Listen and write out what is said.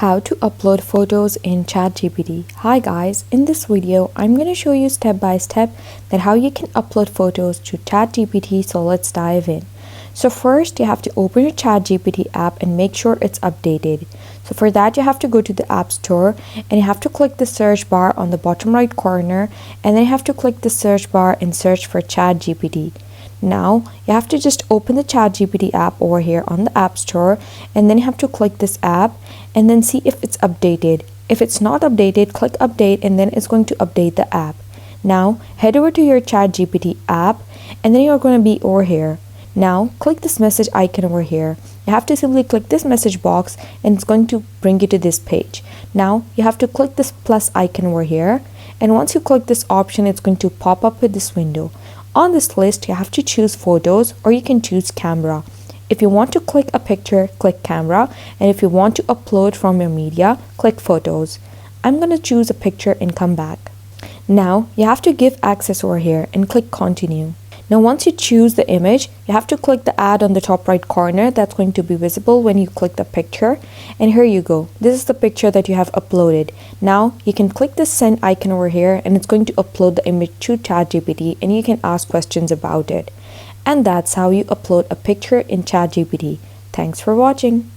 How to upload photos in ChatGPT. Hi guys, in this video I'm going to show you step by step that how you can upload photos to ChatGPT. So let's dive in. So first you have to open your ChatGPT app and make sure it's updated. So for that you have to go to the App Store and you have to click the search bar on the bottom right corner, and then you have to click the search bar and search for ChatGPT. Now you have to just open the ChatGPT app over here on the App Store, and then you have to click this app and then see if it's updated. If it's not updated, click update and then it's going to update the app. Now head over to your ChatGPT app and then you're going to be over here. Now click this message icon over here. You have to simply click this message box and it's going to bring you to this page. Now you have to click this plus icon over here, and once you click this option it's going to pop up with this window. On this list you have to choose photos, or you can choose camera. If you want to click a picture, click camera, and if you want to upload from your media, click photos. I'm going to choose a picture and come back. Now you have to give access over here and click continue. Now once you choose the image, you have to click the add on the top right corner. That's going to be visible when you click the picture, and here you go. This is the picture that you have uploaded. Now you can click the send icon over here and it's going to upload the image to ChatGPT, and you can ask questions about it. And that's how you upload a picture in ChatGPT. Thanks for watching.